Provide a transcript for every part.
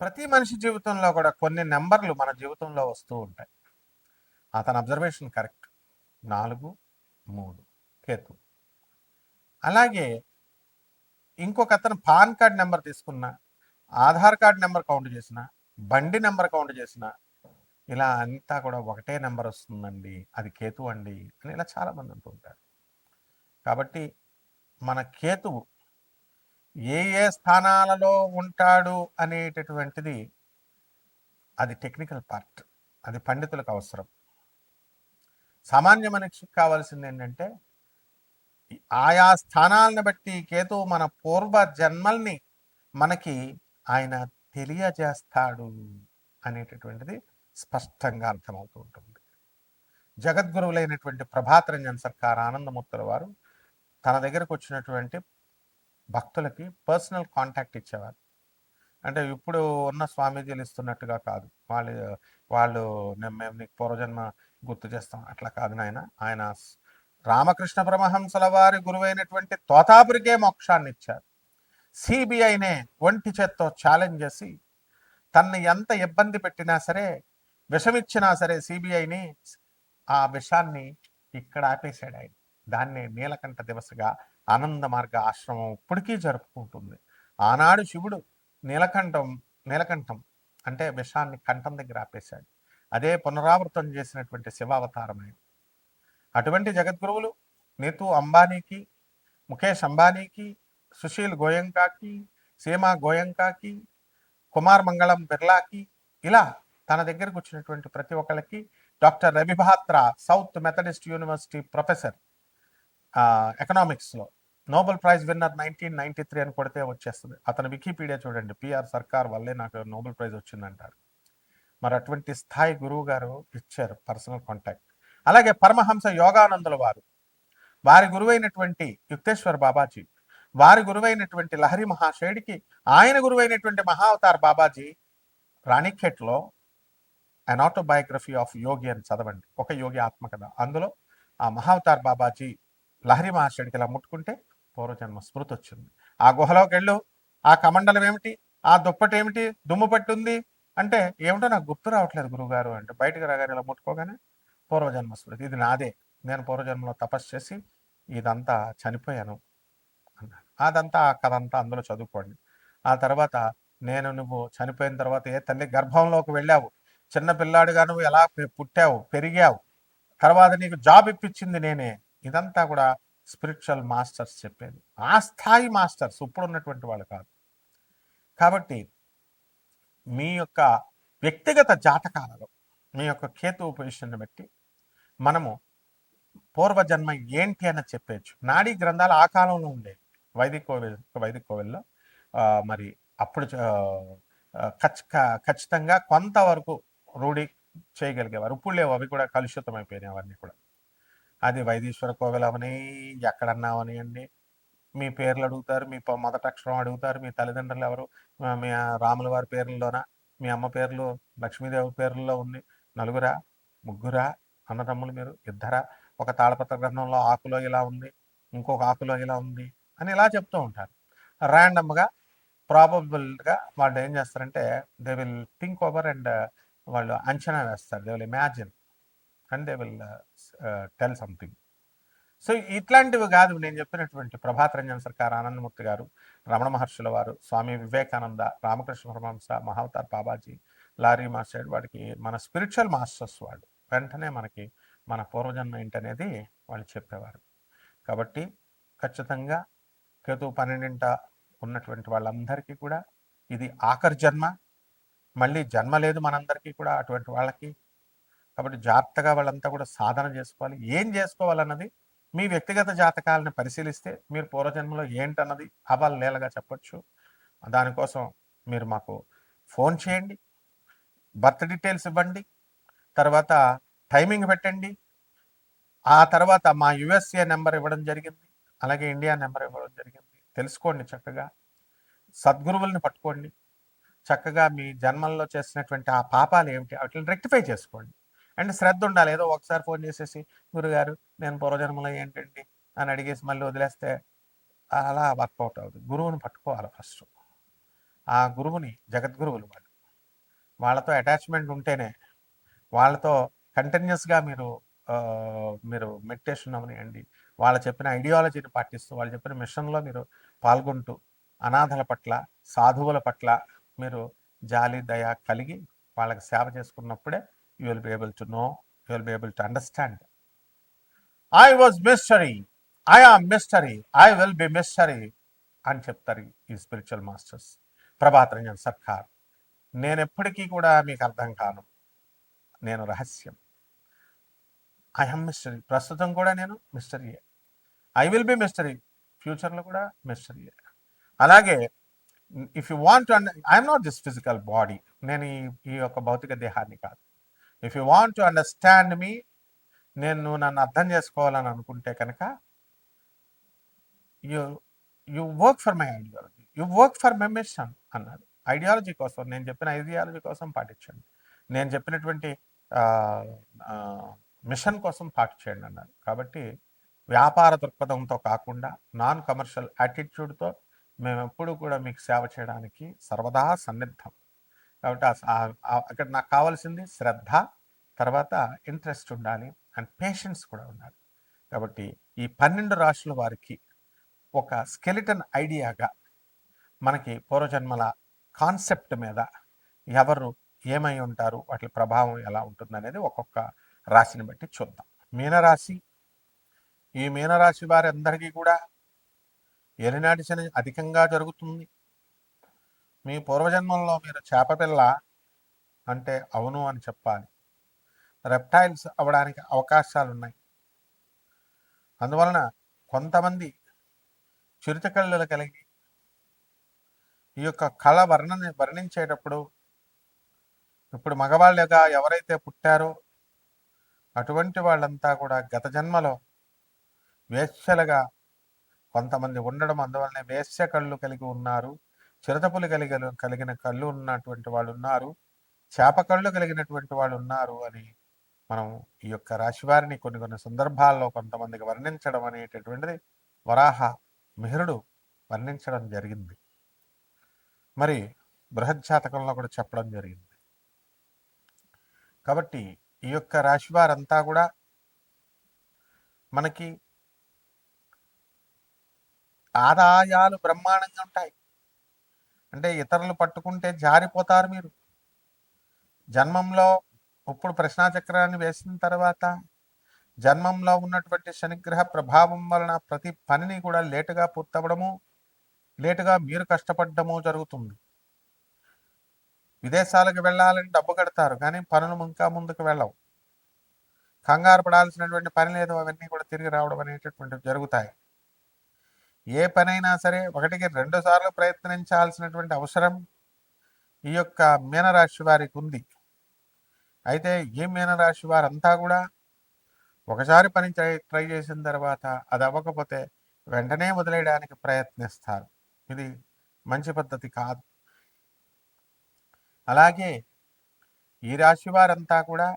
ప్రతి మనిషి జీవితంలో కూడా కొన్ని నెంబర్లు మన జీవితంలో వస్తూ ఉంటాయి. అతని అబ్జర్వేషన్ కరెక్ట్. 4, 3 కేతు. అలాగే ఇంకొక అతను పాన్ కార్డ్ నెంబర్ తీసుకున్నా, ఆధార్ కార్డ్ నెంబర్ కౌంట్ చేసిన, బండి నెంబర్ కౌంట్ చేసిన, ఇలా అంతా కూడా ఒకటే నెంబర్ వస్తుందండి, అది కేతు అండి అని ఇలా చాలామంది అంటూ ఉంటారు. కాబట్టి మన కేతువు ఏ ఏ స్థానాలలో ఉంటాడు అనేటటువంటిది అది టెక్నికల్ పార్ట్, అది పండితులకు అవసరం. సామాన్య మనిషికి కావాల్సింది ఏంటంటే ఆయా స్థానాలను బట్టి కేతువు మన పూర్వ జన్మల్ని మనకి ఆయన తెలియజేస్తాడు అనేటటువంటిది స్పష్టంగా అర్థమవుతూ ఉంటుంది. జగద్గురువులైనటువంటి ప్రభాత్ రంజన్ సర్కార్ ఆనందమూర్తుల వారు తన దగ్గరకు వచ్చినటువంటి భక్తులకి పర్సనల్ కాంటాక్ట్ ఇచ్చేవారు. అంటే ఇప్పుడు ఉన్న స్వామీజీలు ఇస్తున్నట్టుగా కాదు. వాళ్ళు మేము నీకు పూర్వజన్మ గుర్తు చేస్తాం అట్లా కాదు నాయన. ఆయన రామకృష్ణ పరమహంసల వారి గురువైనటువంటి తోతాపురికే మోక్షాన్ని ఇచ్చారు. సిబిఐనే ఒంటి చేత్తో ఛాలెంజ్ చేసి తన్ని ఎంత ఇబ్బంది పెట్టినా సరే, విషమిచ్చినా సరే సిబిఐని ఆ విషాన్ని ఇక్కడ ఆపేశాడు ఆయన. దాన్నే నీలకంఠ దివసగా ఆనంద మార్గ ఆశ్రమం ఇప్పటికీ జరుపుకుంటుంది. ఆనాడు శివుడు నీలకంఠం అంటే విషాన్ని కంఠం దగ్గర ఆపేశాడు. అదే పునరావృతం చేసినటువంటి శివావతారమే. అటువంటి జగద్గురువులు నీతూ అంబానీకి, ముఖేష్ అంబానీకి, సుశీల్ గోయంకాకి, సీమా గోయంకాకి, కుమార్ మంగళం బిర్లాకి, ఇలా తన దగ్గరకు వచ్చినటువంటి ప్రతి ఒక్కళ్ళకి doctor Ravi Batra South Methodist University professor, ఎకనామిక్స్లో నోబెల్ ప్రైజ్ విన్నర్ 1993 అని కొడితే వచ్చేస్తుంది. అతను వికీపీడియా చూడండి, పిఆర్ సర్కార్ వల్లే నాకు నోబెల్ ప్రైజ్ వచ్చిందంటారు. మరి అటువంటి స్థాయి గురువు గారు ఇచ్చారు పర్సనల్ కాంటాక్ట్. అలాగే పరమహంస యోగానందుల వారి గురువైనటువంటి యుక్తేశ్వర్ బాబాజీ, వారి గురువైనటువంటి లహరి మహాశయుడికి ఆయన గురువైనటువంటి మహావతార్ బాబాజీ రాణిఖేట్లో అన్ ఆటోబయోగ్రఫీ ఆఫ్ యోగి అని చదవండి, ఒక యోగి ఆత్మకథ. అందులో ఆ మహావతార్ బాబాజీ లహరి మహాశయుడికి ఇలా ముట్టుకుంటే పూర్వజన్మ స్మృతి వచ్చింది. ఆ గుహలోకి వెళ్ళు, ఆ కమండలం ఏమిటి, ఆ దుప్పటి ఏమిటి, దుమ్ము పట్టుంది అంటే ఏమిటో నాకు గుర్తు రావట్లేదు గురువుగారు అంటే, బయటకు రాగానే ఇలా ముట్టుకోగానే పూర్వజన్మ స్మృతి, ఇది నాదే, నేను పూర్వజన్మలో తపస్సు చేసి ఇదంతా చనిపోయాను అన్నారు. అదంతా ఆ కథంతా అందులో చదువుకోండి. ఆ తర్వాత నువ్వు చనిపోయిన తర్వాత ఏ తల్లి గర్భంలోకి వెళ్ళావు, చిన్న పిల్లాడుగా నువ్వు ఎలా పుట్టావు, పెరిగావు, తర్వాత నీకు జాబ్ ఇప్పించింది నేనే, ఇదంతా కూడా స్పిరిచువల్ మాస్టర్స్ చెప్పేది. ఆ స్థాయి మాస్టర్స్ ఇప్పుడు ఉన్నటువంటి వాళ్ళు కాదు. కాబట్టి మీ యొక్క వ్యక్తిగత జాతకాలలో మీ యొక్క కేతువు పొజిషన్ని బట్టి మనము పూర్వజన్మ ఏంటి అని చెప్పేయచ్చు. నాడీ గ్రంథాలు ఆ కాలంలో ఉండేవి వైదిక కోవిల్లో. మరి అప్పుడు ఖచ్చితంగా కొంతవరకు రూఢి చేయగలిగేవారు. ఇప్పుడు లేవు, అవి కూడా కలుషితం అయిపోయినాయి అవన్నీ కూడా. అది వైదీశ్వర కోవిల్ అవని, ఎక్కడన్నా అవనియండి, మీ పేర్లు అడుగుతారు, మీ మొదటి అక్షరం అడుగుతారు, మీ తల్లిదండ్రులు ఎవరు, మీ రాముల వారి పేర్లలోన, మీ అమ్మ పేర్లు లక్ష్మీదేవి పేర్లలో ఉంది, నలుగురా ముగ్గురా అన్నదమ్ములు మీరు, ఇద్దరా, ఒక తాళపత్ర గ్రంథంలో ఆకులో ఇలా ఉంది, ఇంకొక ఆకులో ఇలా ఉంది అని ఇలా చెప్తూ ఉంటారు. ర్యాండమ్గా ప్రాబబుల్గా వాళ్ళు ఏం చేస్తారంటే they will think over and వాళ్ళు అంచనా వేస్తారు, they will imagine and they will tell something. So ఇట్లాంటివి కాదు నేను చెప్పినటువంటి ప్రభాత్ రంజన్ సర్కార్ ఆనందమూర్తి గారు, రమణ మహర్షుల వారు, స్వామి వివేకానంద, రామకృష్ణ పరమహంస, మహావతార్ బాబాజీ, లారీ మాస్టర్, వాడికి మన స్పిరిచువల్ మాస్టర్స్ వాళ్ళు వెంటనే మనకి మన పూర్వజన్మ ఏంటనేది వాళ్ళు చెప్పేవారు. కాబట్టి ఖచ్చితంగా కేతువు 12 ఉన్నటువంటి వాళ్ళందరికీ కూడా ఇది ఆఖరి జన్మ, మళ్ళీ జన్మ లేదు మనందరికీ కూడా అటువంటి వాళ్ళకి. కాబట్టి జాగ్రత్తగా వాళ్ళంతా కూడా సాధన చేసుకోవాలి. ఏం చేసుకోవాలన్నది మీ వ్యక్తిగత జాతకాలను పరిశీలిస్తే మీరు పూర్వజన్మలో ఏంటన్నది అవలీలగా చెప్పచ్చు. దానికోసం మీరు మాకు ఫోన్ చేయండి, బర్త్ డీటెయిల్స్ ఇవ్వండి, తర్వాత టైమింగ్ పెట్టండి. ఆ తర్వాత మా యుఎస్ఏ నెంబర్ ఇవ్వడం జరిగింది, అలాగే ఇండియా నెంబర్ ఇవ్వడం జరిగింది. తెలుసుకోండి చక్కగా, సద్గురువుల్ని పట్టుకోండి, చక్కగా మీ జన్మల్లో చేసినటువంటి ఆ పాపాలు ఏమిటి వాటిని రెక్టిఫై చేసుకోండి. అండ్ శ్రద్ధ ఉండాలి. ఏదో ఒకసారి ఫోన్ చేసేసి గురుగారు నేను పూర్వజన్మలో ఏంటండి అని అడిగేసి మళ్ళీ వదిలేస్తే అలా వర్కౌట్ అవుతుంది. గురువుని పట్టుకోవాలి ఫస్ట్. ఆ గురువుని జగద్గురువులు వాళ్ళు వాళ్ళతో అటాచ్మెంట్ ఉంటేనే, వాళ్ళతో కంటిన్యూస్గా మీరు మెడిటేషన్ అవనియండి, వాళ్ళు చెప్పిన ఐడియాలజీని పాటిస్తూ, వాళ్ళు చెప్పిన మిషన్లో మీరు పాల్గొంటూ, అనాథల పట్ల, సాధువుల పట్ల మీరు జాలి దయ కలిగి వాళ్ళకి సేవ చేసుకున్నప్పుడే you will be able to know, you will be able to understand. I was mystery, I am mystery, I will be mystery అని చెప్తారు ఈ స్పిరిచువల్ మాస్టర్స్. ప్రభాత్ రంజన్ సర్కార్, నేను ఎప్పటికీ కూడా మీకు అర్థం కాను, నేను రహస్యం. ఐ ఆమ్ మిస్టరీ, ప్రస్తుతం కూడా నేను మిస్టరీయే. ఐ విల్ బి మిస్టరీ, ఫ్యూచర్లో కూడా మిస్టరీయే. అలాగే if you want to I'm not this physical body, నేను ఈ యొక్క భౌతిక దేహాన్ని కాదు. If you want to understand me, నువ్వు నన్ను అర్థం చేసుకోవాలని అనుకుంటే కనుక you work for my ideology, you work for my mission అన్నాడు. ఐడియాలజీ కోసం, నేను చెప్పిన ఐడియాలజీ కోసం పాటించండి, నేను చెప్పినటువంటి మిషన్ కోసం పాటించండి అన్నాడు. కాబట్టి వ్యాపార దృక్పథంతో కాకుండా నాన్ కమర్షియల్ యాటిట్యూడ్తో మేము ఎప్పుడు కూడా మీకు సేవ చేయడానికి సర్వదా సన్నిద్ధం. కాబట్టి అక్కడ నాకు కావాల్సింది శ్రద్ధ, తర్వాత ఇంట్రెస్ట్ ఉండాలి, అండ్ పేషెన్స్ కూడా ఉండాలి. కాబట్టి ఈ 12 రాశుల వారికి ఒక స్కెలిటన్ ఐడియాగా మనకి పూర్వజన్మల కాన్సెప్ట్ మీద ఎవరు ఏమై ఉంటారు, వాటి ప్రభావం ఎలా ఉంటుందనేది ఒక్కొక్క రాశిని బట్టి చూద్దాం. మీనరాశి, ఈ మీనరాశి వారి అందరికీ కూడా ఏలినాటి శని అధికంగా జరుగుతుంది. మీ పూర్వజన్మంలో మీరు చేపపిల్ల అంటే అవును అని చెప్పాలి. రెప్టైల్స్ అవ్వడానికి అవకాశాలు ఉన్నాయి. అందువలన కొంతమంది చిరుతకళ్ళు కలిగి ఈ యొక్క కళ వర్ణించేటప్పుడు, ఇప్పుడు మగవాళ్ళగా ఎవరైతే పుట్టారో అటువంటి వాళ్ళంతా కూడా గత జన్మలో వేశ్యలుగా కొంతమంది ఉండడం, అందువల్లనే వేశ్య కళ్ళు కలిగి ఉన్నారు, చిరుతపులు కలిగిన కళ్ళు ఉన్నటువంటి వాళ్ళు ఉన్నారు, చేప కళ్ళు కలిగినటువంటి వాళ్ళు ఉన్నారు అని మనం ఈ యొక్క రాశివారిని కొన్ని సందర్భాల్లో కొంతమందికి వర్ణించడం అనేటటువంటిది వరాహ మిహిరుడు వర్ణించడం జరిగింది. మరి బృహజ్జాతకంలో కూడా చెప్పడం జరిగింది. కాబట్టి ఈ యొక్క రాశివారంతా కూడా మనకి ఆదాయాలు బ్రహ్మాండంగా ఉంటాయి. అంటే ఇతరులు పట్టుకుంటే జారిపోతారు మీరు. జన్మంలో ఇప్పుడు ప్రశ్నాచక్రాన్ని వేసిన తర్వాత జన్మంలో ఉన్నటువంటి శనిగ్రహ ప్రభావం వలన ప్రతి పనిని కూడా లేటుగా పూర్తవడము, లేటుగా మీరు కష్టపడము జరుగుతుంది. విదేశాలకు వెళ్ళాలని డబ్బు కడతారు, కానీ పనులు ఇంకా ముందుకు వెళ్ళవు. కంగారు పడాల్సినటువంటి పని లేదు, అవన్నీ కూడా తిరిగి రావడం అనేటటువంటివి జరుగుతాయి. ఏ పనైనా సరే 1కి 2 సార్లు ప్రయత్నించాల్సినటువంటి అవసరం ఈ యొక్క మీనరాశి వారికి ఉంది. అయితే ఈ మీనరాశి వారంతా కూడా ఒకసారి పని ట్రై చేసిన తర్వాత అది అవ్వకపోతే వెంటనే వదిలేయడానికి ప్రయత్నిస్తారు. ఇది మంచి పద్ధతి కాదు. అలాగే ఈ రాశి వారంతా కూడా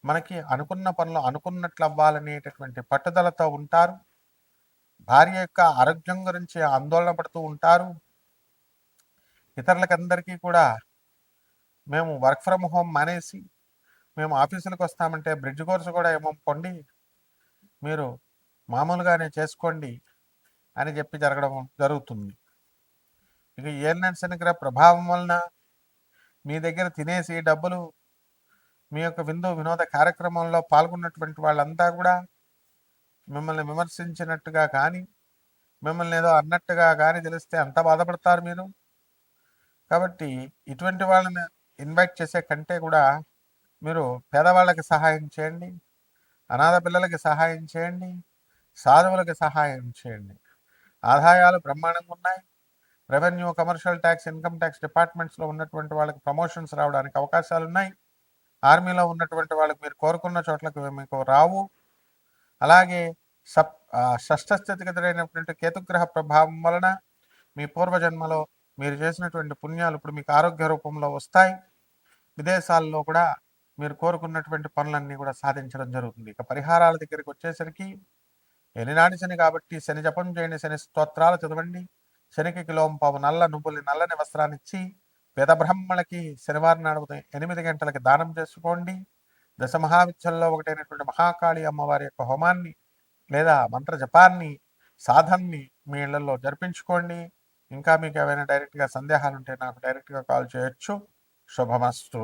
మనకి అనుకున్న పనులు అనుకున్నట్లు అవ్వాలనేటటువంటి పట్టుదలతో ఉంటారు. భార్య యొక్క ఆరోగ్యం గురించి ఆందోళన పడుతూ ఉంటారు. ఇతరులకందరికీ కూడా మేము వర్క్ ఫ్రమ్ హోమ్ మానేసి మేము ఆఫీసులకు వస్తామంటే బ్రిడ్జ్ కోర్సు కూడా ఏమో పొండి, మీరు మామూలుగానే చేసుకోండి అని చెప్పి జరుగుతుంది. ఇక ఏలినాటి శనిగ్రహ ప్రభావం వలన మీ దగ్గర తినేసి డబ్బులు మీ యొక్క వినోద కార్యక్రమంలో పాల్గొన్నటువంటి వాళ్ళంతా కూడా మిమ్మల్ని విమర్శించినట్టుగా కానీ, మిమ్మల్ని ఏదో అన్నట్టుగా కానీ తెలిస్తే అంత బాధపడతారు మీరు. కాబట్టి ఇటువంటి వాళ్ళని ఇన్వైట్ చేసే కంటే కూడా మీరు పేదవాళ్ళకి సహాయం చేయండి, అనాథ పిల్లలకి సహాయం చేయండి, సాధువులకి సహాయం చేయండి. ఆదాయాలు బ్రహ్మాండంగా ఉన్నాయి. Revenue, commercial tax, income tax డిపార్ట్మెంట్స్లో ఉన్నటువంటి వాళ్ళకి ప్రమోషన్స్ రావడానికి అవకాశాలు ఉన్నాయి. ఆర్మీలో ఉన్నటువంటి వాళ్ళకి మీరు కోరుకున్న చోట్లకు మీకు రావు. అలాగే షష్ఠస్థితిగతుడైనటువంటి కేతుగ్రహ ప్రభావం వలన మీ పూర్వజన్మలో మీరు చేసినటువంటి పుణ్యాలు ఇప్పుడు మీకు ఆరోగ్య రూపంలో వస్తాయి. విదేశాల్లో కూడా మీరు కోరుకున్నటువంటి పనులన్నీ కూడా సాధించడం జరుగుతుంది. ఇక పరిహారాల దగ్గరికి వచ్చేసరికి ఎనినాటి శని కాబట్టి శని జపం చేయండి, శని స్తోత్రాలు చదవండి, శనికి కిలోంపావు నల్ల నువ్వుల్ని నల్లని వస్త్రాన్ని ఇచ్చి పేద బ్రాహ్మణులకి శనివారం నాడు ఉదయం 8 గంటలకి దానం చేసుకోండి. దశ మహావిద్యల్లో ఒకటైనటువంటి మహాకాళి అమ్మవారి యొక్క హోమాన్ని లేదా మంత్ర జపాన్ని సాధనని మీ ఇళ్లలో జరిపించుకోండి. ఇంకా మీకు ఏమైనా డైరెక్ట్గా సందేహాలు ఉంటే నాకు డైరెక్ట్గా కాల్ చేయొచ్చు. శుభమస్తు.